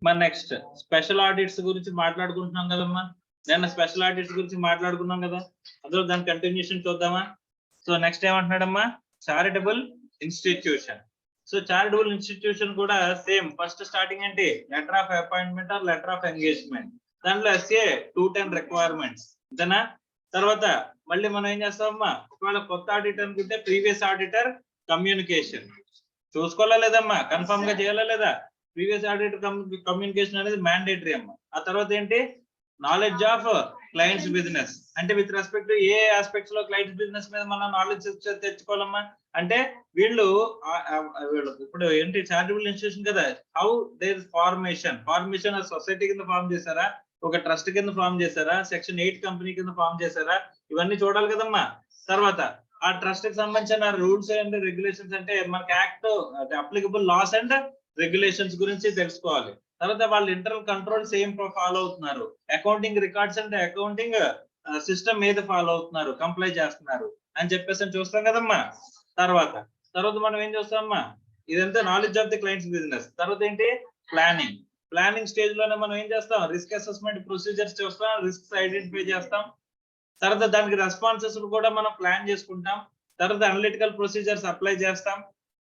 మన next special audits గురించి మాట్లాడుకుంటున్నాం కదమ్మా. నిన్న స్పెషల్ ఆడిట్స్ గురించి మాట్లాడుకున్నాం కదా, అందులో దాని కంటిన్యూషన్ చూద్దామా. సో నెక్స్ట్ ఏమంటున్నాడమ్మా, charitable institution. So charitable institution కూడా సేమ్, ఫస్ట్ స్టార్టింగ్ ఏంటి, letter of appointment or letter of engagement. దాంట్లో ఎస్ఏ 210 రిక్వైర్మెంట్స్ అంతేనా. తర్వాత మళ్ళీ మనం ఏం చేస్తామమ్మా, ఒకవేళ కొత్త ఆడిటర్ అనుకుంటే ప్రీవియస్ ఆడిటర్ కమ్యూనికేషన్ చూసుకోవాలా లేదమ్మా, కన్ఫర్మ్ గా చేయాలా లేదా. ప్రీవియస్ ఆడిటర్ కమ్యూనికేషన్ అనేది మ్యాండేటరీ అమ్మా. ఆ తర్వాత ఏంటి, నాలెడ్జ్ ఆఫ్ క్లయింట్స్ బిజినెస్, అంటే with respect to A aspects లో క్లయింట్స్ బిజినెస్ మీద మనం నాలెడ్జ్ తెచ్చుకోవాలమ్మా. అంటే వీళ్ళు ఇప్పుడు ఏంటి, చారిటబుల్ ఇన్స్టిట్యూషన్ కదా, హౌ దేర్ ఫార్మేషన్ సొసైటీ కింద ఫార్మ్ చేశారా, ఒక ట్రస్ట్ కింద ఫార్మ్ చేశారా, సెక్షన్ 8 కంపెనీ కింద ఫార్మ్ చేశారా, ఇవన్నీ చూడాలి కదమ్మా. తర్వాత ఆ ట్రస్ట్ కి సంబంధించిన రూల్స్ అండ్ రెగ్యులేషన్స్, అంటే మనకి act applicable laws and regulations గురించి తెలుసుకోవాలి. తర్వాత వాళ్ళు ఇంటర్నల్ కంట్రోల్స్ ఏం ఫాలో అవుతున్నారు, అకౌంటింగ్ రికార్డ్స్ అంటే అకౌంటింగ్ సిస్టమ్ మీద ఫాలో అవుతున్నారు, కంప్లై చేస్తున్నారు అని చెప్పేసి చూస్తాం కదమ్మా. తర్వాత మనం ఏం చూస్తామమ్మా, ఇదంతా knowledge of the clients business. తర్వాత ఏంటి, ప్లానింగ్ స్టేజ్ లోనే మనం ఏం చేస్తాం, రిస్క్ అసెస్మెంట్ ప్రొసీజర్స్ చూస్తాం, రిస్క్ ఐడెంటిఫై చేస్తాం. తర్వాత దానికి రెస్పాన్సెస్ కూడా మనం ప్లాన్ చేసుకుంటాం. తర్వాత అనలిటికల్ ప్రొసీజర్స్ అప్లై చేస్తాం.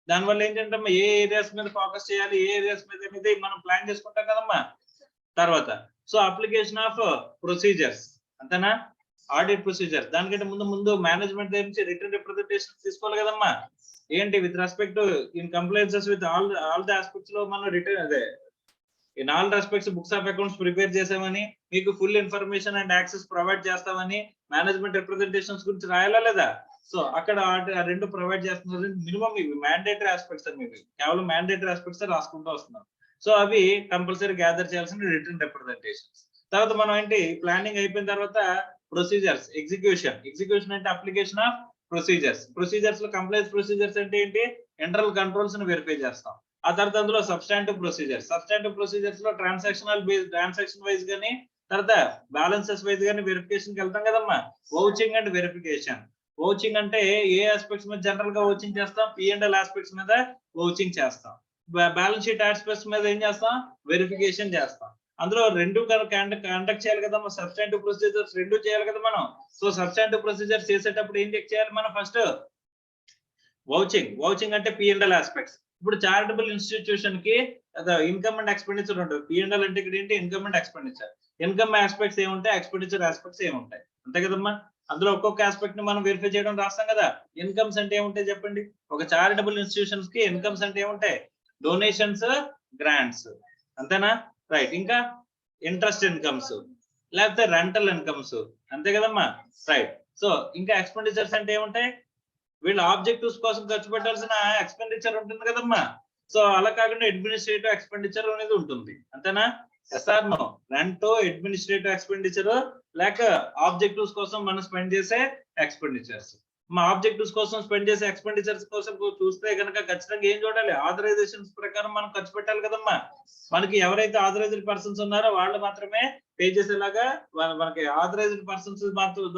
దానివల్ల ఏంటంటే ఏ ఏరియాస్ మీద ఫోకస్ చేయాలి, ఏ ఏరియాస్ మీద అనేది మనం ప్లాన్ చేసుకుంటాం కదమ్మా. తర్వాత సో అప్లికేషన్ ఆఫ్ ప్రొసీజర్స్ అంతేనా, ఆడిట్ ప్రొసీజర్. దానికంటే ముందు మేనేజ్మెంట్ నుంచి రిటర్న్ రిప్రజెంటేషన్ తీసుకోవాలి కదమ్మా. ఏంటి, with respect in compliances with all the aspects లో మనం రిటర్న్ అదే in all respects books of accounts prepare చేసామని, మీకు full information and access provide చేస్తామని, మేనేజ్మెంట్ రిప్రజెంటేషన్స్ గురించి రాయాలా లేదా. సో అక్కడ రెండు ప్రొవైడ్ చేస్తున్నారు. మినిమం ఇవి మ్యాండేటరీ ఆస్పెక్ట్స్ అని, మీకు కేవలం మ్యాండేటరీ ఆస్పెక్ట్స్ రాసుకుంటూ వస్తున్నాం. సో అవి కంపల్సరీ గ్యాదర్ చేయాల్సిన రిటర్న్ రిప్రజెంటేషన్స్. తర్వాత మనం ఏంటి, ప్లానింగ్ అయిపోయిన తర్వాత ప్రొసీజర్స్, ఎగ్జిక్యూషన్ అంటే అప్లికేషన్ ఆఫ్ ప్రొసీజర్స్ లో కంప్లైన్స్ ప్రొసీజర్స్ అంటే ఏంటి, ఇంటర్నల్ కంట్రోల్స్ ని వెరిఫై చేస్తాం. ఆ తర్వాత అందులో సబ్స్టాంటివ్ ప్రొసీజర్స్ లో ట్రాన్సాక్షన్ వైజ్ గానీ, తర్వాత బ్యాలెన్సెస్ వైజ్ గానీ వెరిఫికేషన్ కి వెళ్తాం కదమ్మా. వౌచింగ్ అండ్ వెరిఫికేషన్. వౌచింగ్ అంటే ఏ ఆస్పెక్ట్స్ మీద జనరల్ గా వౌచింగ్ చేస్తాం, P&L ఆస్పెక్ట్స్ మీద వౌచింగ్ చేస్తాం. బ్యాలెన్స్ షీట్ ఆస్పెక్ట్స్ మీద ఏం చేస్తాం, వెరిఫికేషన్ చేస్తాం. అందులో రెండు కండక్ట్ చేయాలి కదమ్మా, సబ్స్టాంటివ్ ప్రొసీజర్స్ రెండు చేయాలి కదా మనం. సో సబ్స్టాంటివ్ ప్రొసీజర్స్ చేసేటప్పుడు ఏం చెక్ చేయాలి మనం, ఫస్ట్ వౌచింగ్ అంటే P&L ఆస్పెక్ట్స్. ఇప్పుడు చారిటబుల్ ఇన్స్టిట్యూషన్ కి ఇన్కమ్ అండ్ ఎక్స్పెండిచర్ ఉంటుంది. P&L అంటే ఇక్కడ ఏంటి, income and expenditure. Income aspects ఏముంటాయి, ఎక్స్పెండిచర్ ఆస్పెక్ట్స్ ఏముంటాయి, అంతే కదమ్మా. అందులో ఒక్కొక్క ఆస్పెక్ట్ ని మనం వెరిఫై చేయడం రాస్తాం కదా. ఇన్కమ్స్ అంటే ఏముంటాయి చెప్పండి, ఒక చారిటబుల్ ఇన్స్టిట్యూషన్స్ కి ఇన్కమ్స్ అంటే ఏముంటాయి, డొనేషన్స్, గ్రాంట్స్ అంతేనా, రైట్. ఇంకా ఇంట్రెస్ట్ ఇన్కమ్స్, లేకపోతే రెంటల్ ఇన్కమ్స్, అంతే కదమ్మా, రైట్. సో ఇంకా ఎక్స్పెండిచర్స్ అంటే ఏముంటాయి, వీళ్ళ ఆబ్జెక్టివ్స్ కోసం ఖర్చు పెట్టాల్సిన ఎక్స్పెండిచర్ ఉంటుంది కదమ్మా. సో అలా కాకుండా అడ్మినిస్ట్రేటివ్ ఎక్స్పెండిచర్ అనేది ఉంటుంది, అంతేనా. Yes or no, rent administrative expenditure లేక ఆబ్జెక్టివ్స్ కోసం మనం స్పెండ్ చేసే ఎక్స్పెండిచర్స్. మా ఆబ్జెక్టివ్స్ కోసం స్పెండ్ చేసే ఎక్స్పెండిచర్స్ కోసం చూస్తే కనుక ఖచ్చితంగా ఏం చూడాలి, ఆథరైజేషన్స్ ప్రకారం మనం ఖర్చు పెట్టాలి కదమ్మా. మనకి ఎవరైతే ఆథరైజ్డ్ పర్సన్స్ ఉన్నారో వాళ్ళు మాత్రమే పే చేసేలాగా, మనకి ఆథరైజ్డ్ పర్సన్స్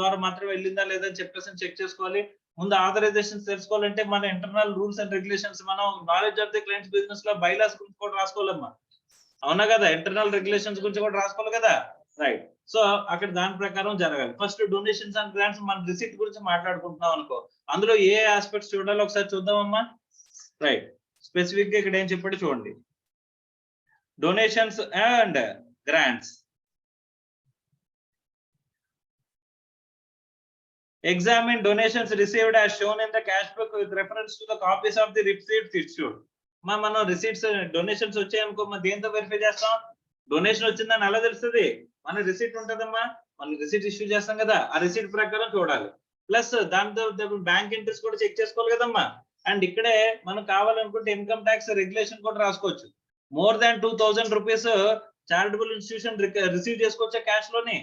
ద్వారా మాత్రమే వెళ్ళిందా లేదా అని చెప్పేసి చెక్ చేసుకోవాలి. ముందు ఆథరైజేషన్ తెలుసుకోవాలంటే మన ఇంటర్నల్ రూల్స్ అండ్ రెగ్యులేషన్స్, మనం knowledge of the clients business లో బైలాస్ గురించి కూడా రాసుకోవాలమ్మా, అవునా కదా. ఇంటర్నల్ రెగ్యులేషన్స్ గురించి కూడా రాసుకోవాలి కదా, రైట్. సో అక్కడ దాని ప్రకారం జరగాలి. ఫస్ట్ డొనేషన్స్ అండ్ గ్రాంట్స్, మన రిసీట్ గురించి మాట్లాడుకుంటున్నాం అనుకో, అందులో ఏ ఆస్పెక్ట్స్ చూడాలో ఒకసారి చూద్దామమ్మా, రైట్. స్పెసిఫిక్ గా ఇక్కడ ఏం చెప్పాడు చూడండి, donations and grants. Examine donations received as shown in the cash book with reference to the copies of the receipts issued. మనం రిసీట్స్ డొనేషన్స్ వచ్చాయనుకో, మనం దేంతో వెరిఫై చేస్తాం, డొనేషన్ వచ్చిందని ఎలా తెలుస్తుంది, మన రిసీట్ ఉంటదమ్మా, మనం రిసీట్ ఇష్యూ చేస్తాం కదా, ఆ రిసీట్ ప్రకారం చూడాలి. ప్లస్ దాంతో బ్యాంక్ ఇంట్రెస్ట్ కూడా చెక్ చేసుకోవాలి కదమ్మా. అండ్ ఇక్కడే మనం కావాలనుకుంటే ఇన్కమ్ ట్యాక్స్ రెగ్యులేషన్ కూడా రాసుకోవచ్చు. More than 2000 rupees charitable institution receive చేసుకోవచ్చా క్యాష్ లోని,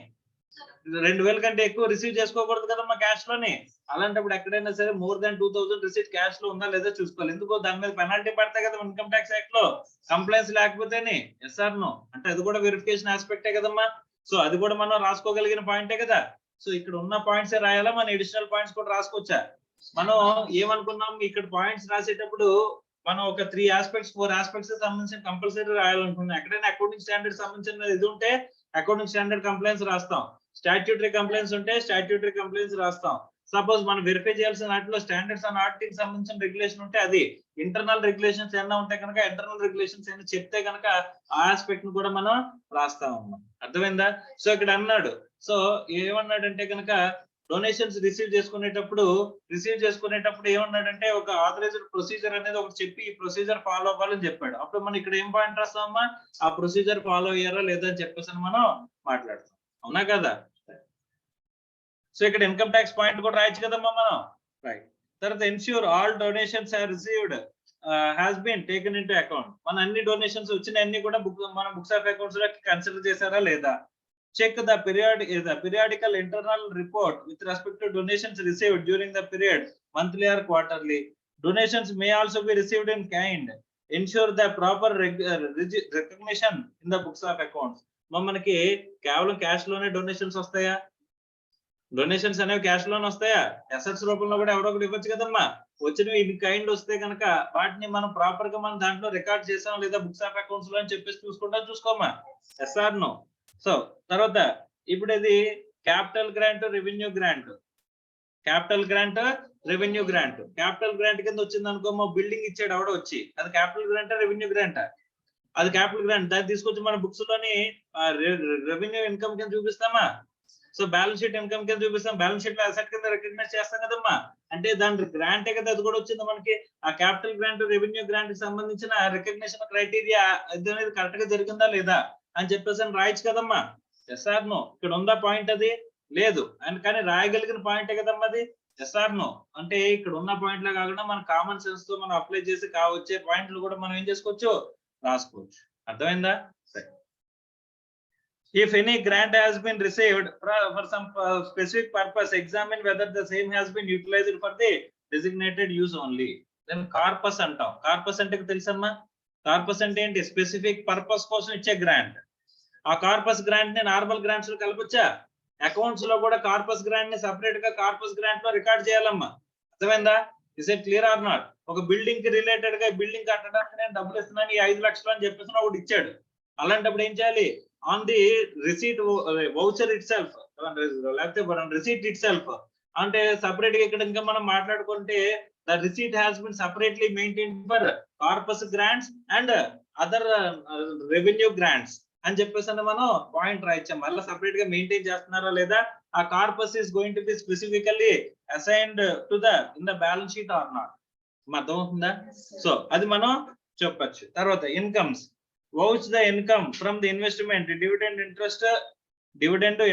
2000 కంటే ఎక్కువ రిసీవ్ చేసుకోకూడదు కదమ్మా క్యాష్ లోని. అలాంటప్పుడు ఎక్కడైనా సరే మోర్ దాన్ 2000 రిసీట్ క్యాష్ లో ఉందా లేదా చూసుకోవాలి. ఎందుకో దాని మీద పెనాల్టీ పడతాయి కదా ఇన్కమ్ ట్యాక్స్ యాక్ట్ లో, కంప్లైంట్స్ లేకపోతేనే. ఎస్ఆర్ నో అంటే అది కూడా వెరిఫికేషన్ ఆస్పెక్టే కదమ్మా. సో అది కూడా మనం రాసుకోగలిగిన పాయింటే కదా. సో ఇక్కడ ఉన్న పాయింట్స్ రాయాలా, మన అడిషనల్ పాయింట్స్ కూడా రాసుకోవచ్చా. మనం ఏమనుకున్నాం, ఇక్కడ పాయింట్స్ రాసేటప్పుడు మనం ఒక 3 ఆస్పెక్ట్స్ 4 ఆస్పెక్ట్స్ సంబంధించిన కంపల్సరీ రాయాలనుకున్నాం. ఎక్కడైనా అకౌంటింగ్ స్టాండర్డ్ సంబంధించిన ఇది ఉంటే అకౌంటింగ్ స్టాండర్డ్ కంప్లైన్స్ రాస్తాం. స్టాట్యూటరీ కంప్లైన్స్ ఉంటే స్టాట్యూటరీ కంప్లైన్స్ రాస్తాం. సపోజ్ మనం వెరిఫై చేయాల్సిన వాటిలో స్టాండర్డ్స్ అండ్ ఆడిటింగ్ సంబంధించిన రెగ్యులేషన్ ఉంటే అది, ఇంటర్నల్ రెగ్యులేషన్స్ ఏమైనా ఉంటే కనుక ఇంటర్నల్ రెగ్యులేషన్స్ ఏమైనా చెప్తే కనుక ఆ ఆస్పెక్ట్ ను కూడా మనం రాస్తాం అన్నమాట. అర్థమైందా? సో ఇక్కడ అన్నాడు, సో ఏమన్నాడంటే కనుక డొనేషన్స్ రిసీవ్ చేసుకునేటప్పుడు ఏమన్నాడంటే ఒక ఆథరైజ్డ్ ప్రొసీజర్ అనేది ఒకటి చెప్పి ఈ ప్రొసీజర్ ఫాలో అవ్వాలని చెప్పాడు. అప్పుడు మనం ఇక్కడ ఏం పాయింట్ రాస్తామమ్మా, ఆ ప్రొసీజర్ ఫాలో అయ్యారా లేదా అని చెప్పేసి మనం మాట్లాడతాం. అవునా కదా? సో ఇక్కడ ఇన్కమ్ ట్యాక్స్ పాయింట్ కూడా రాయొచ్చు కదమ్మా మనం. రైట్. తర్వాత ensure all donations are received has been taken into account. మన అన్ని డొనేషన్స్ వచ్చిన అన్ని కూడా మన బుక్స్ ఆఫ్ అకౌంట్స్ లో కన్సిడర్ చేశారా లేదా? Check the periodical internal report with respect to donations received during the period, monthly or quarterly. Donations may also be received in kind. Ensure the proper recognition in the books of accounts. మనకి కేవలం cash లోనే donations వస్తాయా? Donations అనేవి cash లోనే వస్తాయా? Assets రూపంలో కూడా ఎవరో ఒకటి ఇవ్వచ్చు కదమ్మా. వచ్చినవి ఇన్ కైండ్ వస్తే కనుక వాటిని మనం ప్రాపర్ గా మనం దాంట్లో రికార్డ్ చేసాం లేదా బుక్స్ ఆఫ్ అకౌంట్స్ లో అని చెప్పేసి చూసుకోమా. Yes or no? సో తర్వాత ఇప్పుడు ఇది capital grant revenue grant. Capital grant కింద వచ్చింది అనుకోమో, బిల్డింగ్ ఇచ్చాడు ఎవడో వచ్చి, అది క్యాపిటల్ గ్రాంట్ రెవెన్యూ గ్రాంట్? అది క్యాపిటల్ గ్రాంట్. దాన్ని తీసుకొచ్చి మన బుక్స్ లోని రెవెన్యూ ఇన్కమ్ కింద చూపిస్తామా? సో బ్యాలెన్స్ షీట్ ఇన్కమ్ కింద చూపిస్తాం, బ్యాలెన్స్ షీట్ లో అసెట్ కింద రికగ్నైజ్ చేస్తాం కదమ్మా. అంటే దాని గ్రాంటే కదా అది కూడా వచ్చింది మనకి. ఆ క్యాపిటల్ గ్రాంట్ రెవెన్యూ గ్రాంట్ కి సంబంధించిన రికగ్నిషన్ క్రైటీరియా అనేది కరెక్ట్ గా జరిగిందా లేదా అని చెప్పేసి రాయొచ్చు కదమ్మా. Yes or no? ఇక్కడ ఉందా పాయింట్? అది లేదు అండ్ కానీ రాయగలిగిన పాయింటే కదమ్మా అది. Yes or no? అంటే ఇక్కడ ఉన్న పాయింట్ లో కాకుండా మన కామన్ సెన్స్ తో మనం అప్లై చేసి వచ్చే పాయింట్లు కూడా మనం ఏం చేసుకోవచ్చు, రాసుకోవచ్చు. అర్థమైందా? If any grant has been received for some specific purpose, examine whether the same has been utilized for the designated use only. Then corpus అంటాం. కార్పస్ అంటే తెలుసమ్మా? కార్పస్ అంటే ఏంటి? స్పెసిఫిక్ పర్పస్ కోసం ఇచ్చే గ్రాంట్. ఆ కార్పస్ గ్రాంట్ ని normal grants లో కలపొచ్చా? అకౌంట్స్ లో కూడా కార్పస్ గ్రాంట్ ని సెపరేట్ గా కార్పస్ గ్రాంట్ లో రికార్డ్ చేయాలమ్మా. అర్థమైందా? Is it clear or not? ఒక బిల్డింగ్ కి రిలేటెడ్ గా బిల్డింగ్ కట్టడానికి నేను డబ్బులు ఇస్తున్నాను, ఈ 5 లక్షలు అని చెప్పేసి ఒకటి ఇచ్చాడు. అలాంటప్పుడు ఏం చేయాలి? On the receipt voucher it self, లేకపోతే రిసీట్ ఇట్ సెల్ఫ్ అంటే సపరేట్ గా ఇక్కడ ఇంకా మనం మాట్లాడుకుంటే the receipt has been separately maintained for corpus grants and other revenue grants అని చెప్పేసి మనం పాయింట్ రాయించాం. మళ్ళీ సపరేట్ గా మెయింటైన్ చేస్తున్నారా లేదా? ఆ corpus is going to be specifically assigned to the in the balance sheet or not? అర్థమవుతుందా? So అది మనం చెప్పచ్చు. తర్వాత incomes. Vouch the income from the investment, dividend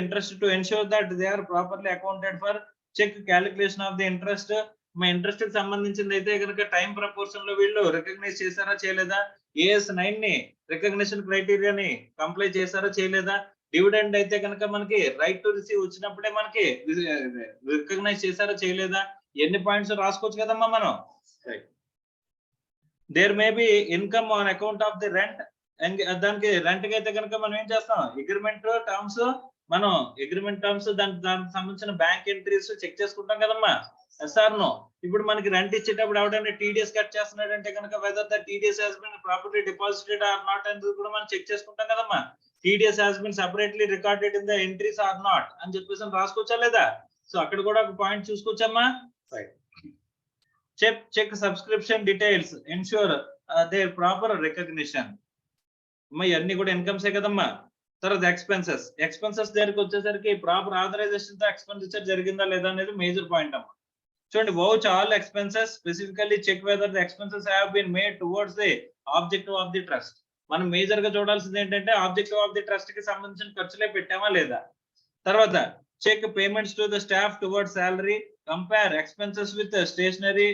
interest to ensure that they are properly accounted for. Check calculation of the interest. మా interest కి సంబంధించింది అయితే కనుక టైం ప్రపోర్షన్ లో వీళ్ళు రికగ్నైజ్ చేశారా చేయలేదా? AS9 ని రికగ్నిషన్ క్రైటీరియాని కంప్లై చేశారా చేయలేదా? డివిడెండ్ అయితే కనుక మనకి రైట్ టు రిసీవ్ వచ్చినప్పుడే మనకి రికగ్నైజ్ చేశారా చేయలేదా? ఎన్ని పాయింట్స్ రాసుకోవచ్చు కదమ్మా మనం. There may be income on account of the rent. దానికి రెంట్ కి అయితే కనుక మనం ఏం చేస్తాం? అగ్రిమెంట్ టర్మ్స్ దానికి సంబంధించిన బ్యాంక్ ఎంట్రీస్ చెక్ చేసుకుంటాం కదమ్మా. Yes or no? ఇప్పుడు మనకి రెంట్ ఇచ్చేటప్పుడు ఎవరైనా TDS కట్ చేస్తున్నాడు అంటే కనుక whether the TDS has been properly deposited or not అనేది కూడా మనం చెక్ చేసుకుంటాం కదమ్మా. TDS has been separately recorded in the entries or not అని చెప్పేసి రాసుకోవచ్చా లేదా? సో అక్కడ కూడా ఒక పాయింట్ చూసుకోవచ్చమ్మా. Check subscription details, ensure there proper recognition. ఇవన్నీ కూడా ఇన్కమ్సే కదమ్మా. తర్వాత ఎక్స్పెన్సెస్ దగ్గరికి వచ్చేసరికి ప్రాపర్ ఆథరైజేషన్ తో ఎక్స్పెండిచర్ జరిగిందా లేదా అనేది మేజర్ పాయింట్ అమ్మా. చూడండి, vouch all expenses, specifically check whether the expenses have been made towards the objective of the trust. మనం మేజర్ గా చూడాల్సింది ఏంటంటే ఆబ్జెక్టివ్ ఆఫ్ ది ట్రస్ట్ కి సంబంధించిన ఖర్చులే పెట్టామా లేదా. తర్వాత check payments to the staff towards salary, compare expenses with stationery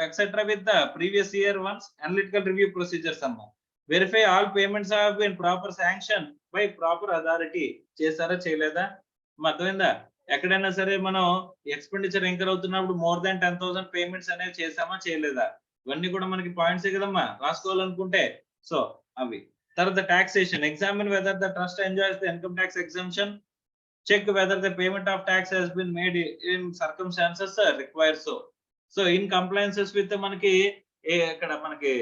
etcetera with the previous year ones, analytical review procedures అమ్మా. Verify all payments have been proper sanction by proper authority. చేశారా చేయలేదా? అర్థమైందా? ఎక్కడైనా సరే మనం ఎక్స్పెండిచర్ ఇంకర్ అవుతున్నప్పుడు more than 10,000 payments అనేవి చేసామా చేయలేదా? ఇవన్నీ కూడా మనకి పాయింట్స్ కదమ్మా రాసుకోవాలనుకుంటే. సో అవి. తర్వాత taxation. Examine whether the trust enjoys the income tax exemption. Check whether the payment of tax has been made in circumstances require so. So in compliances with మనకి ఇక్కడ మనకి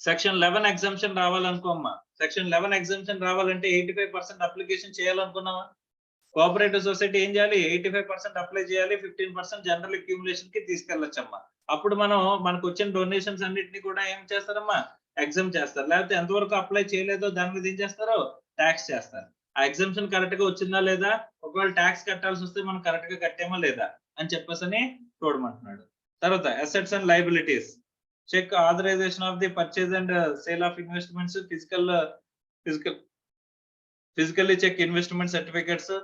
సెక్షన్ 11 ఎగ్జామ్షన్ రావాలనుకోమ్మా. Section 11 exemption రావాలంటే 85% application చేయాలనుకున్నావా? Cooperative society ఏం చేయాలి? 85% apply చేయాలి, 15% general accumulation కి తీసుకెళ్లొచ్చమ్మా. అప్పుడు మనకు వచ్చిన డొనేషన్స్ అన్నిటిని కూడా ఏం చేస్తారమ్మా? ఎగ్జామ్ చేస్తారు. లేకపోతే ఎంతవరకు అప్లై చేయలేదో దాని మీద ఏం చేస్తారు? ట్యాక్స్ చేస్తారు. ఆ ఎగ్జామ్షన్ కరెక్ట్ గా వచ్చిందా లేదా, ఒకవేళ ట్యాక్స్ కట్టాల్సి వస్తే మనం కరెక్ట్ గా కట్టామా లేదా అని చెప్పేసి చూడమంటున్నాడు. తర్వాత assets and liabilities, check authorisation of the purchase and sale of investments, physically check investment certificates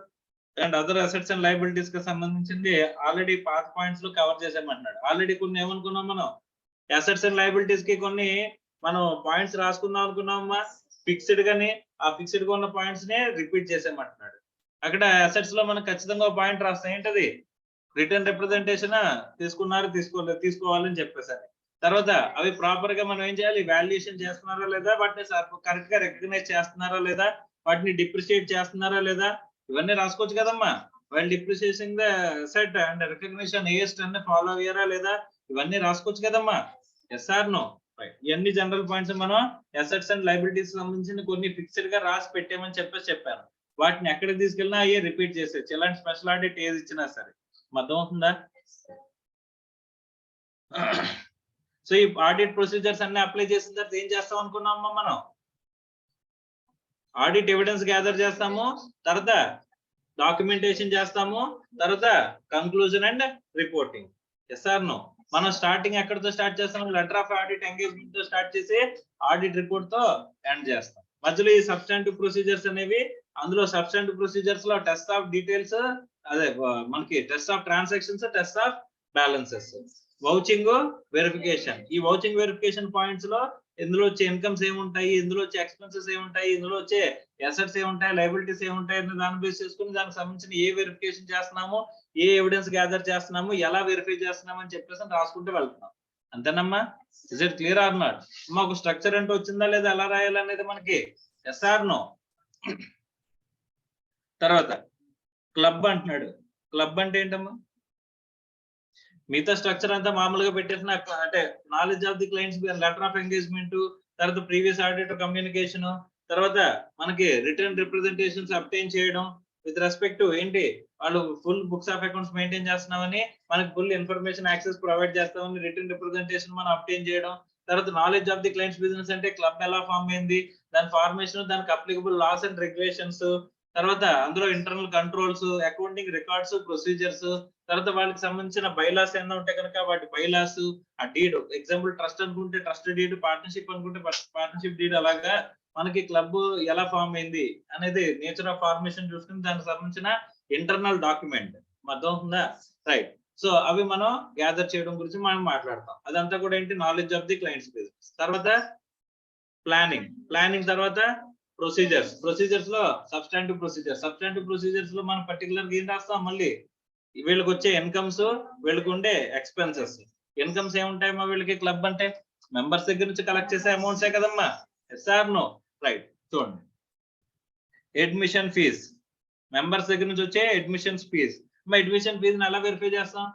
and other assets and liabilities కి సంబంధించింది ఆల్రెడీ పాత పాయింట్స్ లో కవర్ చేసామంటున్నాడు. ఆల్రెడీ కొన్ని ఏమనుకున్నాం మనం, అసెట్స్ అండ్ లయబిలిటీస్ కి కొన్ని మనం పాయింట్స్ రాసుకుందాం అనుకున్నామమ్మా. ఫిక్స్డ్ గాని ఆ ఫిక్స్డ్ గా ఉన్న పాయింట్స్ నే రిపీట్ చేసామంటున్నాడు. అక్కడ అసెట్స్ లో మనం ఖచ్చితంగా పాయింట్ రాస్తాం. ఏంటది? రిటర్న్ రిప్రజెంటేషన్ తీసుకున్నారు, తీసుకోవాలని చెప్పేసాను. తర్వాత అవి ప్రాపర్ గా మనం ఏం చేయాలి? వాల్యుయేషన్ చేస్తున్నారా లేదా, వాటిని కరెక్ట్ గా రికగ్నైజ్ చేస్తున్నారా లేదా, వాటిని డిప్రిషియేట్ చేస్తున్నారా లేదా, ఇవన్నీ రాసుకోవచ్చు కదమ్మా. While depreciation the asset and recognition ఏస్ట్ అన్ని ఫాలో అయ్యారా లేదా, ఇవన్నీ రాసుకోవచ్చు కదమ్మా. Yes or no? ఇవన్నీ జనరల్ పాయింట్స్ మనం అసెట్స్ అండ్ లయబిలిటీస్ సంబంధించిన కొన్ని ఫిక్స్డ్ గా రాసి పెట్టామని చెప్పాను. వాటిని ఎక్కడికి తీసుకెళ్ళినా అయ్యే రిపీట్ చేసేది. ఎలాంటి స్పెషల్ ఆడిట్ ఏది ఇచ్చినా సరే. అర్థం అవుతుందా? సో ఈ ఆడిట్ ప్రొసీజర్స్ అన్ని అప్లై చేసిన తర్వాత ఏం చేస్తాం అనుకున్నామమ్మా మనం? ఆడిట్ ఎవిడెన్స్ గ్యాదర్ చేస్తాము, తర్వాత డాక్యుమెంటేషన్ చేస్తాము, తర్వాత conclusion and reporting. Yes or no? మనం స్టార్టింగ్ ఎక్కడితో స్టార్ట్ చేస్తాం? లెటర్ ఆఫ్ ఆడిట్ ఎంగేజ్మెంట్ తో స్టార్ట్ చేసి ఆడిట్ రిపోర్ట్ తో ఎండ్ చేస్తాం. మధ్యలో ఈ సబ్స్టాంటివ్ ప్రొసీజర్స్ అనేవి, అందులో సబ్స్టాంటివ్ ప్రొసీజర్స్ లో టెస్ట్ ఆఫ్ డీటెయిల్స్, అదే మనకి test of transactions, test of balances, vouching verification. ఈ వౌచింగ్ వెరిఫికేషన్ పాయింట్స్ లో ఇందులో వచ్చే ఇన్కమ్స్ ఏముంటాయి, ఇందులో వచ్చే ఎక్స్పెన్సెస్ ఏముంటాయి, ఇందులో వచ్చే అసెట్స్ ఏముంటాయి, లయబిలిటీస్ ఏముంటాయి అనే దాన్ని బేస్ చేసుకుని దానికి సంబంధించిన ఏ వెరిఫికేషన్ చేస్తున్నాము, ఏ ఎవిడెన్స్ గ్యాదర్ చేస్తున్నాము, ఎలా వెరిఫై చేస్తున్నాము అని చెప్పేసి రాసుకుంటూ వెళ్తున్నాం. అంతేనమ్మా? Is it clear or not? మాకు స్ట్రక్చర్ అంటే వచ్చిందా లేదా, ఎలా రాయాలనేది మనకి ఎస్ ఆర్ నో? తర్వాత క్లబ్ అంటున్నాడు. క్లబ్ అంటే ఏంటమ్మా? మిగతా స్ట్రక్చర్ అంతా మామూలుగా పెట్టేసిన అంటే knowledge of the clients, letter of engagement, తర్వాత ప్రీవియస్ ఆడిటర్ కమ్యూనికేషన్, తర్వాత మనకి రిటర్న్ రిప్రజెంటేషన్స్ అబ్టైన్ చేయడం విత్ రెస్పెక్ట్ ఏంటి, వాళ్ళు full books of accounts maintain చేస్తున్నామని, మనకి ఫుల్ ఇన్ఫర్మేషన్ యాక్సెస్ ప్రొవైడ్ చేస్తామని రిటర్న్ రిప్రజెంటేషన్ మనం అబ్టైన్ చేయడం. తర్వాత knowledge of the clients business అంటే క్లబ్ ఎలా ఫామ్ అయింది, దాని ఫార్మేషన్, దానికి అప్లికబుల్ లాస్ అండ్ రెగ్యులేషన్స్, తర్వాత అందులో internal controls, accounting records, procedures, తర్వాత వాళ్ళకి సంబంధించిన బైలాస్ ఏమైనా ఉంటే కనుక వాటి బైలాస్, ఆ డీడ్, ఎగ్జాంపుల్ ట్రస్ట్ అనుకుంటే ట్రస్ట్ డీడ్, పార్ట్నర్షిప్ అనుకుంటే పార్ట్నర్షిప్ డీడ్, అలాగా మనకి క్లబ్ ఎలా ఫామ్ అయింది అనేది నేచర్ ఆఫ్ ఫార్మేషన్ చూసుకుని దానికి సంబంధించిన ఇంటర్నల్ డాక్యుమెంట్. అర్థం అవుతుందా? రైట్. సో అవి మనం గ్యాదర్ చేయడం గురించి మనం మాట్లాడతాం. అదంతా కూడా ఏంటి? Knowledge of the clients business. తర్వాత ప్లానింగ్ తర్వాత ప్రొసీజర్స్ లో సబ్స్టాంటివ్ ప్రొసీజర్స్ లో మనం పర్టికులర్ గా ఏం రాస్తాం? మళ్ళీ వీళ్ళకి వచ్చే ఇన్కమ్స్, వీళ్ళకి ఉండే ఎక్స్పెన్సెస్. ఇన్కమ్స్ ఏముంటాయమ్మా వీళ్ళకి? క్లబ్ అంటే మెంబర్స్ దగ్గర నుంచి కలెక్ట్ చేసే అమౌంట్సే కదమ్మా. Yes or no? రైట్. చూడండి, అడ్మిషన్ ఫీజ్, మెంబర్స్ దగ్గర నుంచి వచ్చే అడ్మిషన్ ఫీజ్. అడ్మిషన్ ఫీజ్ ఎలా వెరిఫై చేస్తాం?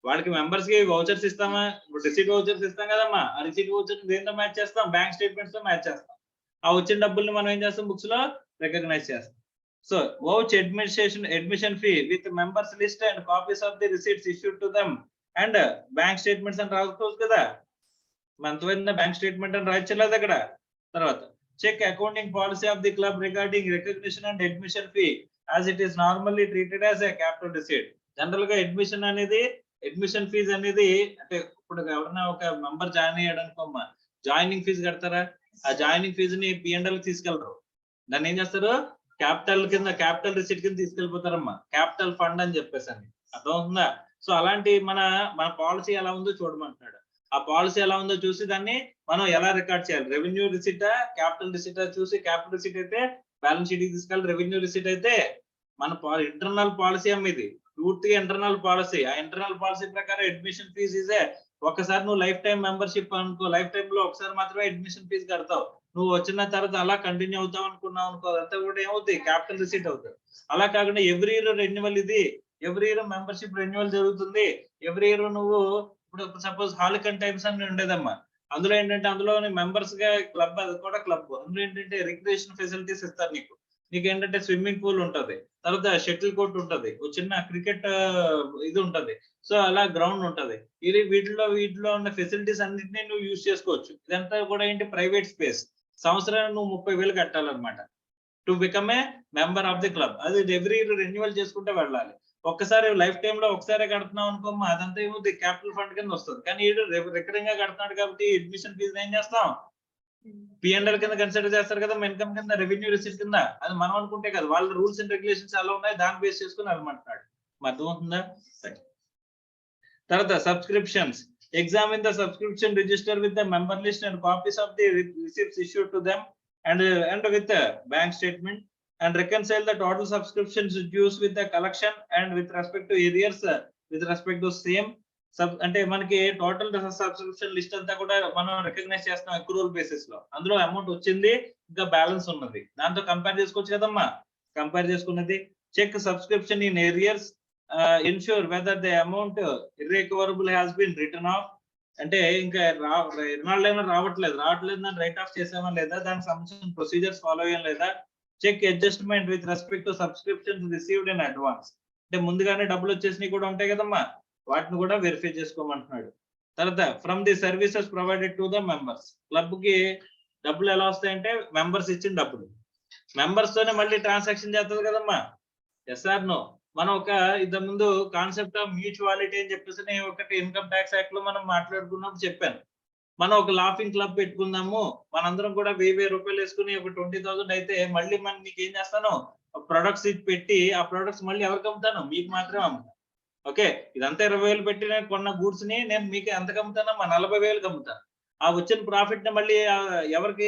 వాళ్ళకి మెంబర్స్ కి వౌచర్స్ ఇస్తామా? రిసీట్ వౌచర్స్ ఇస్తాం కదమ్మా. ఆ రిసీట్ వౌచర్స్ దేంతో మ్యాచ్ చేస్తాం? బ్యాంక్ స్టేట్మెంట్స్ తో మ్యాచ్ చేస్తాం. ఆ వచ్చిన డబ్బుల్ని మనం ఏం చేస్తాం? బుక్స్ లో రికగ్నైజ్ చేస్తాం. So vouch admission fee with members list and copies of the receipts issued to them and bank statements అని రాసుకోవచ్చు కదా. మంత్లీ బ్యాంక్ స్టేట్మెంట్ అని రాయచ్చలేదు అక్కడ. తర్వాత check accounting policy of the club regarding recognition and admission fee as it is normally treated as a capital receipt. General గా admission fees అనేది అంటే ఇప్పుడు ఎవరైనా ఒక మెంబర్ జాయిన్ అయ్యాడు అనుకోమ్మా, జాయినింగ్ ఫీజు కడతారా? ఆ జాయినింగ్ ఫీజుని P&L తీసుకెళ్లరు. దాన్ని ఏం చేస్తారు? క్యాపిటల్ రిసిట్ కింద తీసుకెళ్ళిపోతారమ్మా. క్యాపిటల్ ఫండ్ అని చెప్పేసి. అర్థం అవుతుందా? సో అలాంటి మన పాలసీ ఎలా ఉందో చూడమంటున్నాడు. ఆ పాలసీ ఎలా ఉందో చూసి దాన్ని మనం ఎలా రికార్డ్ చేయాలి? రెవెన్యూ రిసిటా, క్యాపిటల్ రిసిటా చూసి, క్యాపిటల్ రిసిట్ అయితే బ్యాలెన్స్ షీట్ కి తీసుకెళ్ళి, రెవెన్యూ రిసిట్ అయితే మన ఇంటర్నల్ పాలసీ అమ్మ. ఇది పూర్తిగా ఇంటర్నల్ పాలసీ. ఆ ఇంటర్నల్ పాలసీ ప్రకారం అడ్మిషన్ ఫీజ్ ఇదే. ఒకసారి నువ్వు లైఫ్ టైం మెంబర్షిప్ అనుకో, లైఫ్ టైం లో ఒకసారి మాత్రమే అడ్మిషన్ ఫీజు కడతావు. నువ్వు వచ్చిన తర్వాత అలా కంటిన్యూ అవుతావు అనుకున్నావు అనుకో, అదంతా కూడా ఏమవుతుంది? క్యాపిటల్ రిసిట్ అవుతుంది. అలా కాకుండా ఎవ్రీ ఇయర్ రెన్యువల్, ఇది ఎవ్రీ ఇయర్ మెంబర్షిప్ రెన్యువల్ జరుగుతుంది. ఎవ్రీ ఇయర్ నువ్వు ఇప్పుడు సపోజ్ హాలికన్ టైప్స్ అని ఉండేదమ్మా. అందులో ఏంటంటే అందులో మెంబర్స్ గా క్లబ్, అది కూడా క్లబ్. అందులో ఏంటంటే రిక్రియేషన్ ఫెసిలిటీస్ ఇస్తారు నీకు. నీకేంటంటే స్విమ్మింగ్ పూల్ ఉంటది, తర్వాత షటిల్ కోర్ట్ ఉంటది, ఒక చిన్న క్రికెట్ ఇది ఉంటది. సో అలా గ్రౌండ్ ఉంటది. ఇది వీటిలో ఉన్న ఫెసిలిటీస్ అన్నిటిని నువ్వు యూజ్ చేసుకోవచ్చు. ఇదంతా కూడా ఏంటి, ప్రైవేట్ స్పేస్. సంవత్సరానికి నువ్వు 30,000 కట్టాలన్నమాట to become a member of the club. అది ఎవ్రీ ఇయర్ రెన్యువల్ చేసుకుంటే వెళ్ళాలి. ఒక్కసారి లైఫ్ టైమ్ లో ఒకసారి కడుతున్నాం అనుకోమ్మా, అదంతా ఏమవుతుంది, క్యాపిటల్ ఫండ్ కింద వస్తుంది. కానీ వీడు రికరింగ్ గా కడుతున్నాడు కాబట్టి అడ్మిషన్ ఫీజు ఏం చేస్తాం, P&L కింద కన్సిడర్ చేస్తారు కదా, ఇన్కమ్ కింద, రెవెన్యూ రిసీట్ కింద. అది మనం అనుకుంటే కదా, వాళ్ళ రూల్స్ అండ్ రెగ్యులేషన్స్ ఎలా ఉన్నాయి దాన్ని బేస్ చేసుకుని వెళ్ళమంటున్నాడు. అర్థమవుతుందా? తర్వాత subscriptions. Examine the subscription register with the member list and copies of the receipts issued to them and with the bank statement, and reconcile the total subscriptions dues with the collection and with respect to arrears with respect to same. అంటే మనకి total subscription list అంతా కూడా మనం recognise చేస్తాం accrual basis లో. అందులో amount వచ్చింది, ఇంకా బ్యాలెన్స్ ఉన్నది, దాంతో కంపేర్ చేసుకోవచ్చు కదమ్మా. కంపేర్ చేసుకున్నది. Check subscription in arrears, ensure whether the amount irrecoverable has been written off. అంటే ఇంకా ఎన్నాళ్ళైనా రావట్లేదు దాన్ని రైట్ ఆఫ్ చేసామా లేదా, దానికి సంబంధించిన ప్రొసీజర్స్ ఫాలో అయ్యాం లేదా. Check adjustment with respect to subscriptions received in advance. అంటే ముందుగానే డబ్బులు వచ్చేసినవి కూడా ఉంటాయి కదమ్మా, వాటిని కూడా వెరిఫై చేసుకోమంటున్నాడు. తర్వాత from the services provided to the members. Club కి డబ్బులు ఎలా వస్తాయంటే మెంబర్స్ ఇచ్చిన డబ్బులు. మెంబర్స్ తోనే మళ్ళీ ట్రాన్సాక్షన్ చేస్తుంది కదమ్మా. Yes or no? మనం ఒక ఇంతకు ముందు కాన్సెప్ట్ ఆఫ్ మ్యూచువాలిటీ అని చెప్పేసి ఒకటి ఇన్కమ్ ట్యాక్స్ యాక్ట్ లో మనం మాట్లాడుకున్నప్పుడు చెప్పాను. మనం ఒక లాఫింగ్ క్లబ్ పెట్టుకుందాము, మనందరం కూడా 1000 రూపాయలు వేసుకుని ఒక 20,000 అయితే మళ్ళీ మనం మీకు ఏం చేస్తాను, ప్రొడక్ట్స్ పెట్టి ఆ ప్రొడక్ట్స్ మళ్ళీ ఎవరికి అమ్ముతాను, మీకు మాత్రమే అమ్ముతాను. ఓకే, ఇదంతా 20,000 పెట్టి నేను కొన్న గూడ్స్ ని నేను మీకు ఎంతకు అమ్ముతానమ్మా, 40,000కి అమ్ముతాను. ఆ వచ్చిన ప్రాఫిట్ ని మళ్ళీ ఎవరికి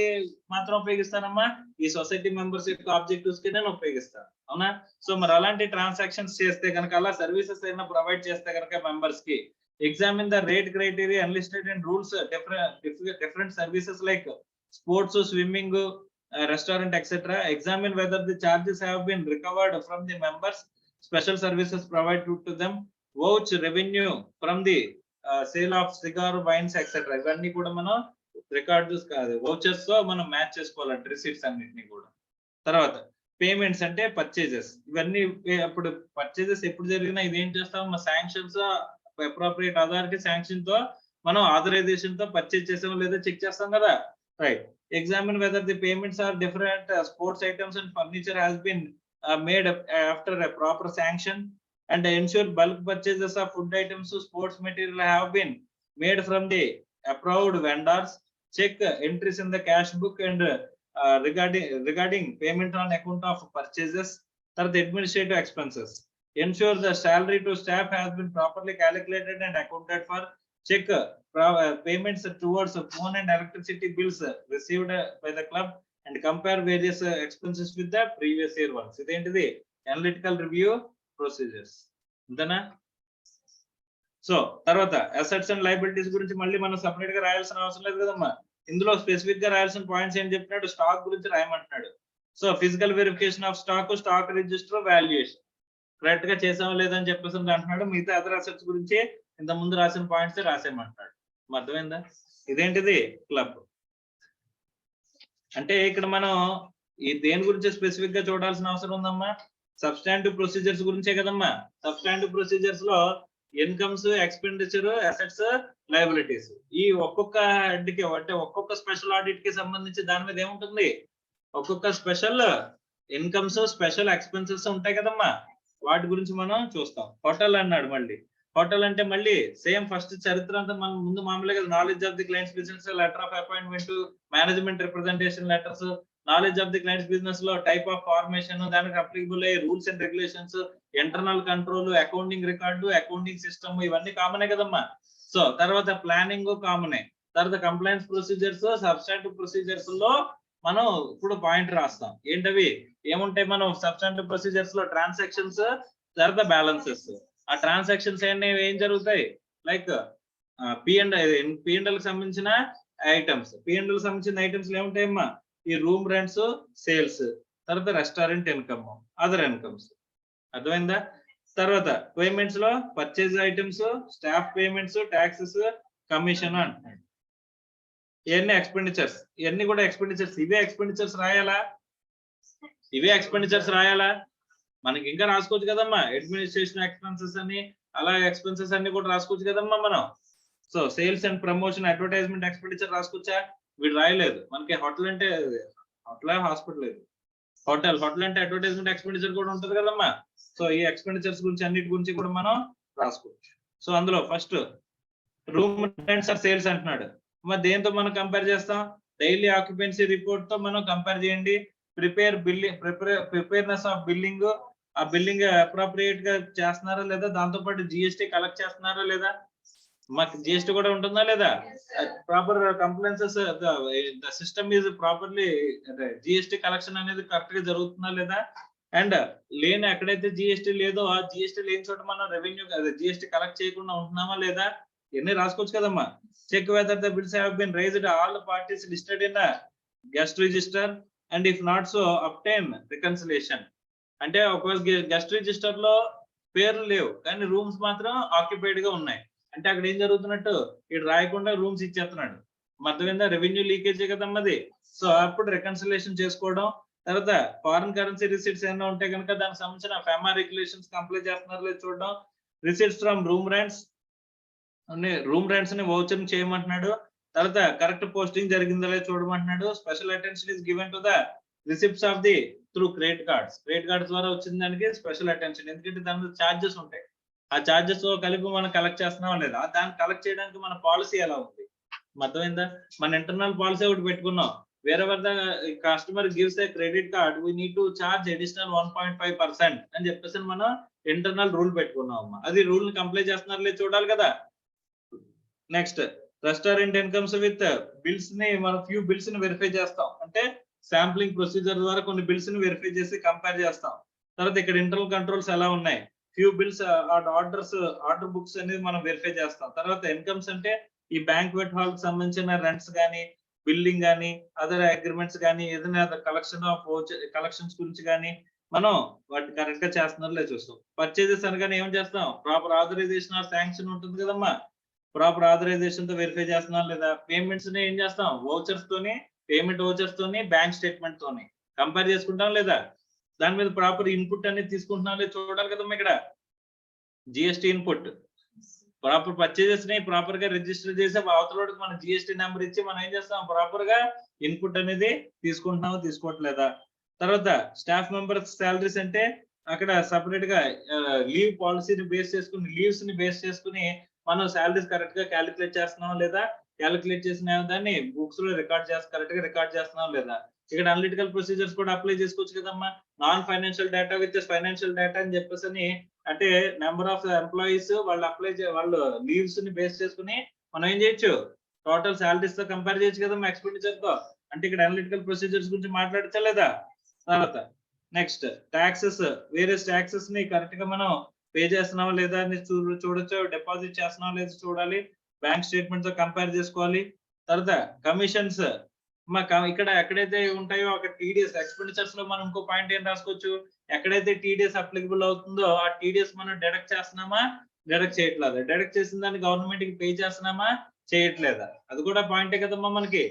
మాత్రం ఉపయోగిస్తానమ్మా, ఈ సొసైటీ మెంబర్స్ యొక్క ఆబ్జెక్టివ్స్ కి నేను ఉపయోగిస్తాను. అవునా? సో మరి అలాంటి ట్రాన్సాక్షన్స్ చేస్తే కనుక, అలా సర్వీసెస్ అయినా ప్రొవైడ్ చేస్తే కనుక మెంబర్స్ కి, examine the rate criteria enlisted in rules different services like sports, swimming, restaurant, etc. Examine whether the charges have been recovered from the members, special services provided to them, vouch revenue from the sale of cigar, wines, etc. ఇవన్నీ కూడా మనం records కాదు, vouchers తో మనం match చేసుకోవాలంటే receipts అన్నిటిని కూడా. తర్వాత పేమెంట్స్ అంటే పర్చేజెస్. ఇవన్నీ అప్పుడు పర్చేజెస్ ఎప్పుడు జరిగినా ఇదేం చేస్తాం, శాంక్షన్స్, అప్రోప్రియేట్ అథారిటీ శాంక్షన్ తో మనం ఆథరైజేషన్ తో పర్చేజ్ చేసామో లేదా చెక్ చేస్తాం కదా. Right. Examine whether the payments are different sports items and furniture has been made after a proper sanction, and ensure bulk purchases of food items, sports material have been made from the approved vendors. Check entries in the cash book and regarding payment on account of purchases. The administrative expenses. Ensure the salary to staff has been properly calculated and accounted for. Check payments towards phone and electricity bills received by the club and compare various expenses with the previous year ones. Identity analytical review procedures. అంతేనా? So తర్వాత assets and liabilities గురించి మళ్ళీ మనం separate గా రాయాల్సిన అవసరం లేదు కదమ్మా. ఇందులో స్పెసిఫిక్ గా రాయాల్సిన పాయింట్స్ ఏం చెప్తున్నాడు, స్టాక్ గురించి రాయమంటున్నాడు. So physical verification of stock register, valuation correct గా చేసామో లేదని చెప్పేసి అంటున్నాడు. మిగతా అదర్ అసెట్స్ గురించి ఇంత ముందు రాసిన పాయింట్స్ రాసేయమంటున్నాడు. అర్థమైందా? ఇదేంటిది క్లబ్ అంటే. ఇక్కడ మనం ఈ దేని గురించి స్పెసిఫిక్ గా చూడాల్సిన అవసరం ఉందమ్మా, సబ్స్టాంటివ్ ప్రొసీజర్స్ గురించే కదమ్మా. సబ్స్టాంటివ్ ప్రొసీజర్స్ లో ఇన్కమ్స్, ఎక్స్పెండిచర్, అసెట్స్, లయబిలిటీస్, ఈ ఒక్కొక్క హెడ్ కి అంటే ఒక్కొక్క స్పెషల్ ఆడిట్ కి సంబంధించి దాని మీద ఏముంటుంది, ఒక్కొక్క స్పెషల్ ఇన్కమ్స్, స్పెషల్ ఎక్స్పెన్సెస్ ఉంటాయి కదమ్మా. వాటి గురించి మనం చూస్తాం. హోటల్ అన్నాడు. మళ్ళీ హోటల్ అంటే మళ్ళీ సేమ్ ఫస్ట్ చరిత్ర అంతా మనం ముందు మామూలుగా knowledge of the clients business, letter of appointment, management representation letters, knowledge of the clients business లో టైప్ ఆఫ్ ఫార్మేషన్, దానికి అప్లికబుల్ అయ్యే rules and regulations, internal control, accounting record, accounting system, ఇవన్నీ కామనే కదమ్మా. సో తర్వాత ప్లానింగ్ కామనే. తర్వాత complaints procedures, substantive procedures లో మనం ఇప్పుడు పాయింట్ రాస్తాం. ఏంటవి ఏముంటాయి, మనం సబ్స్టాంటివ్ ప్రొసీజర్స్ లో ట్రాన్సాక్షన్స్, తర్వాత బ్యాలెన్సెస్. ఆ ట్రాన్సాక్షన్స్ ఏం జరుగుతాయి, లైక్ P&L కి సంబంధించిన ఐటమ్స్. P&L కి సంబంధించిన ఐటమ్స్ ఏముంటాయమ్మా, ఈ రూమ్ రెంట్స్, సేల్స్, తర్వాత రెస్టారెంట్ ఇన్కమ్, అదర్ ఇన్కమ్స్. అర్థమైందా? తర్వాత పేమెంట్స్ లో purchase items, staff payments, taxes, commission అంటున్నాడు. ఇవన్నీ ఎక్స్పెండిచర్స్, ఇవన్నీ కూడా ఎక్స్పెండిచర్స్. ఇవే ఎక్స్పెండిచర్స్ రాయాలా? ఇవే ఎక్స్పెండిచర్స్ రాయాలా? మనకి ఇంకా రాసుకోవచ్చు కదమ్మా, అడ్మినిస్ట్రేషన్ ఎక్స్పెన్సెస్ అని, అలా ఎక్స్పెన్సెస్ అన్ని కూడా రాసుకోవచ్చు కదమ్మా మనం. So sales and promotion, advertisement expenditure రాసుకోవచ్చా? వీడు రాయలేదు. మనకి హోటల్ అంటే హోటల్, హాస్పిటల్ లేదు, హోటల్ అంటే అడ్వర్టైజ్మెంట్ ఎక్స్పెండిచర్ కూడా ఉంటుంది కదమ్మా. సో ఈ ఎక్స్పెండిచర్స్ గురించి అన్నిటి గురించి కూడా మనం రాసుకోవచ్చు. సో అందులో first room rents or sales అంటున్నాడు. మరి దేంతో మనం కంపేర్ చేస్తాం? డైలీ ఆక్యుపెన్సీ రిపోర్ట్ తో మనం కంపేర్ చేయండి. ప్రిపేర్నెస్ ఆఫ్ బిల్లింగ్, ఆ బిల్లింగ్ అప్రోప్రియేట్ గా చేస్తున్నారా లేదా, దాంతో పాటు జిఎస్టీ కలెక్ట్ చేస్తున్నారా లేదా, మాకు జిఎస్టీ కూడా ఉంటుందా లేదా, proper compliances, the system is properly, GST collection అనేది కరెక్ట్ గా జరుగుతుందా లేదా, అండ్ లేని ఎక్కడైతే జిఎస్టీ లేదో ఆ జిఎస్టీ లేని చోట మనం రెవెన్యూ జిఎస్టీ కలెక్ట్ చేయకుండా ఉంటున్నామా లేదా, ఇవన్నీ రాసుకోవచ్చు కదమ్మా. Check whether the bills have been raised all parties listed in guest register and if not so obtain reconciliation. అంటే ఒకవేళ గెస్ట్ రిజిస్టర్ లో పేర్లు లేవు కానీ రూమ్స్ మాత్రం ఆక్యుపైడ్ గా ఉన్నాయి అంటే అక్కడ ఏం జరుగుతున్నట్టు, ఇక్కడ రాయకుండా రూమ్స్ ఇచ్చేస్తున్నాడు. అర్థమైందా? రెవెన్యూ లీకేజీ కదమ్మది. సో అప్పుడు రికన్సిలేషన్ చేసుకోవడం. తర్వాత ఫారిన్ కరెన్సీ రిసీట్స్ ఏమైనా ఉంటే కనుక దానికి సంబంధించిన ఫెమా రెగ్యులేషన్స్ కంప్లై చేస్తున్నారు లేదు చూడడం. రిసీట్స్ ఫ్రమ్ రూమ్ రెంట్స్ ని వౌచర్ చేయమంటున్నాడు. తర్వాత కరెక్ట్ పోస్టింగ్ జరిగిందా లేదు చూడమంటున్నాడు. Special attention is given to the receipts of the through credit cards. Credit cards ద్వారా వచ్చిన దానికి స్పెషల్ అటెన్షన్, ఎందుకంటే దాని మీద ఛార్జెస్ ఉంటాయి. ఆ ఛార్జెస్ కలిపి మనం కలెక్ట్ చేస్తున్నాం లేదా, దాన్ని కలెక్ట్ చేయడానికి మన పాలసీ ఎలా ఉంది, అర్థమైందా? మన ఇంటర్నల్ పాలసీ ఒకటి పెట్టుకున్నాం. wherever the customer gives a credit card we need to charge additional 1.5% అని చెప్పేసి మనం ఇంటర్నల్ రూల్ పెట్టుకున్నాం. అది రూల్ ని కంప్లై చేస్తున్నారు లేదు చూడాలి కదా. Next restaurant incomes with bills ని మనం ఫ్యూ బిల్స్ ని వెరిఫై చేస్తాం. అంటే శాంప్లింగ్ ప్రొసీజర్ ద్వారా కొన్ని బిల్స్ ని వెరిఫై చేసి కంపేర్ చేస్తాం. తర్వాత ఇక్కడ ఇంటర్నల్ కంట్రోల్స్ ఎలా ఉన్నాయి, ఫ్యూ బిల్స్ ఆర్డర్ బుక్స్ అనేది మనం వెరిఫై చేస్తాం. తర్వాత ఇన్కమ్స్ అంటే ఈ బ్యాంక్వెట్ హాల్ కి సంబంధించిన రెంట్స్ కానీ, బిల్డింగ్ కానీ, అదర్ అగ్రిమెంట్స్ కానీ, ఏదైనా కలెక్షన్ ఆఫ్ కలెక్షన్స్ గురించి కానీ మనం వాటిని కరెక్ట్ గా చేస్తున్నారు లేదు చూస్తాం. పర్చేజెస్ అనగానే ఏం చేస్తాం, ప్రాపర్ ఆథరైజేషన్ ఆర్ శాంక్షన్ ఉంటుంది కదమ్మా, ప్రాపర్ ఆథరైజేషన్ తో వెరిఫై చేస్తున్నాం లేదా. పేమెంట్స్ ని ఏం చేస్తాం, వౌచర్స్ తోని, పేమెంట్ వౌచర్స్ తోని, బ్యాంక్ స్టేట్మెంట్ తోని కంపేర్ చేసుకుంటాం లేదా. దాని మీద ప్రాపర్ ఇన్పుట్ అనేది తీసుకుంటున్నాం లేదు చూడాలి కదమ్మా. ఇక్కడ జిఎస్టీ ఇన్పుట్ ప్రాపర్ పర్చేజెస్ ని ప్రాపర్ గా రిజిస్టర్ చేసి అవతలకి మన జిఎస్టీ నెంబర్ ఇచ్చి మనం ఏం చేస్తాం, ప్రాపర్ గా ఇన్పుట్ అనేది తీసుకుంటున్నాము తీసుకోవట్లేదా. తర్వాత స్టాఫ్ మెంబర్స్ శాలరీస్ అంటే అక్కడ సపరేట్ గా లీవ్ పాలసీని బేస్ చేసుకుని, లీవ్స్ ని బేస్ చేసుకుని మనం శాలరీస్ కరెక్ట్ గా క్యాలిక్యులేట్ చేస్తున్నాం లేదా, క్యాలిక్యులేట్ చేసిన దాన్ని బుక్స్ లో కరెక్ట్ గా రికార్డ్ చేస్తున్నాం లేదా. ఇక్కడ అనలిటికల్ ప్రొసీజర్స్ కూడా అప్లై చేసుకోవచ్చు కదమ్మా. Non financial data with financial data అని చెప్పేసి, అంటే నెంబర్ ఆఫ్ ఎంప్లాయీస్ వాళ్ళు లీవ్స్ ని బేస్ చేసుకుని మనం ఏం చేయొచ్చు, టోటల్ శాలరీస్ తో కంపేర్ చేయొచ్చు కదమ్మా ఎక్స్పెండిచర్ తో. అంటే ఇక్కడ అనలిటికల్ ప్రొసీజర్స్ గురించి మాట్లాడచ్చా లేదా. తర్వాత నెక్స్ట్ ట్యాక్సెస్, వేరే ట్యాక్సెస్ ని కరెక్ట్ గా మనం పే చేస్తున్నావా లేదా అని చూడొచ్చు. డిపాజిట్ చేస్తున్నావా లేదా చూడాలి. బ్యాంక్ స్టేట్మెంట్ తో కంపేర్ చేసుకోవాలి. తర్వాత కమిషన్స్, ఇక్కడ ఎక్కడైతే ఉంటాయో అక్కడ టీడీఎస్ ఎక్స్పెండిచర్స్ లో మనం ఇంకో పాయింట్ ఏం రాసుకోవచ్చు, ఎక్కడైతే టీడీఎస్ అప్లికబుల్ అవుతుందో ఆ టీడీఎస్ మనం డెడక్ట్ చేస్తున్నామా, డెడక్ట్ చేయట్లేదా, డెడక్ట్ చేసిన దాన్ని గవర్నమెంట్ కి పే చేస్తున్నామా, చేయట్లేదా, అది కూడా పాయింటే కదమ్మా మనకి.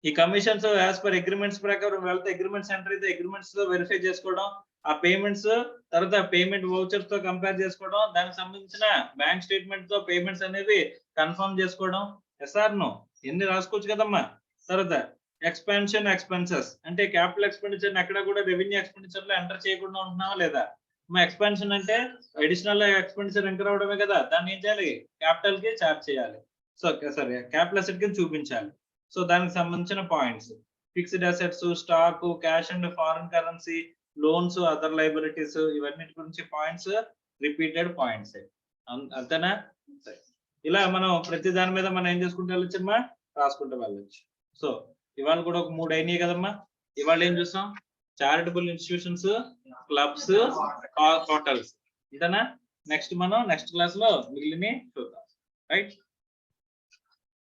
ఈ కమిషన్స్ యాజ్ పర్ అగ్రిమెంట్స్ ప్రకారం వెళ్తే అగ్రిమెంట్స్ ఎంటర్ అయితే అగ్రిమెంట్స్ లో వెరిఫై చేసుకోవడం, ఆ పేమెంట్స్ తర్వాత పేమెంట్ వౌచర్స్ తో కంపేర్ చేసుకోవడం, దానికి సంబంధించిన బ్యాంక్ స్టేట్మెంట్ తో పేమెంట్స్ అనేవి కన్ఫర్మ్ చేసుకోవడం. ఎస్ఆర్నో ఎన్ని రాసుకోవచ్చు కదమ్మా. తర్వాత ఎక్స్పాన్షన్ ఎక్స్పెన్సెస్ అంటే క్యాపిటల్ ఎక్స్పెండిచర్ ఎక్కడ కూడా రెవెన్యూ ఎక్స్పెండిచర్ లో ఎంటర్ చేయకుండా ఉంటున్నావా లేదా. మా ఎక్స్పాన్షన్ అంటే అడిషనల్ ఎక్స్పెండిచర్ ఎంటర్ అవడమే కదా, దాన్ని ఏం చేయాలి, క్యాపిటల్ కి చార్జ్ చేయాలి. సో సారీ క్యాపిటల్ అసెట్ కి చూపించాలి. సో దానికి సంబంధించిన points fixed assets, stock, cash and foreign currency, loans, other liabilities, ఇవన్నీ గురించి పాయింట్స్ రిపీటెడ్ పాయింట్స్. అంతేనా. ఇలా మనం ప్రతి దాని మీద మనం ఏం చేసుకుంటూ వెళ్ళొచ్చమ్మా, రాసుకుంటూ వెళ్ళొచ్చు. సో ఇవాళ కూడా ఒక 3 అయినాయి కదమ్మా. ఇవాళ ఏం చూస్తాం, చారిటబుల్ ఇన్స్టిట్యూషన్స్, క్లబ్స్, హోటల్స్. ఇంతేనా. నెక్స్ట్ మనం నెక్స్ట్ క్లాస్ లో మిగిలిన చూద్దాం. రైట్.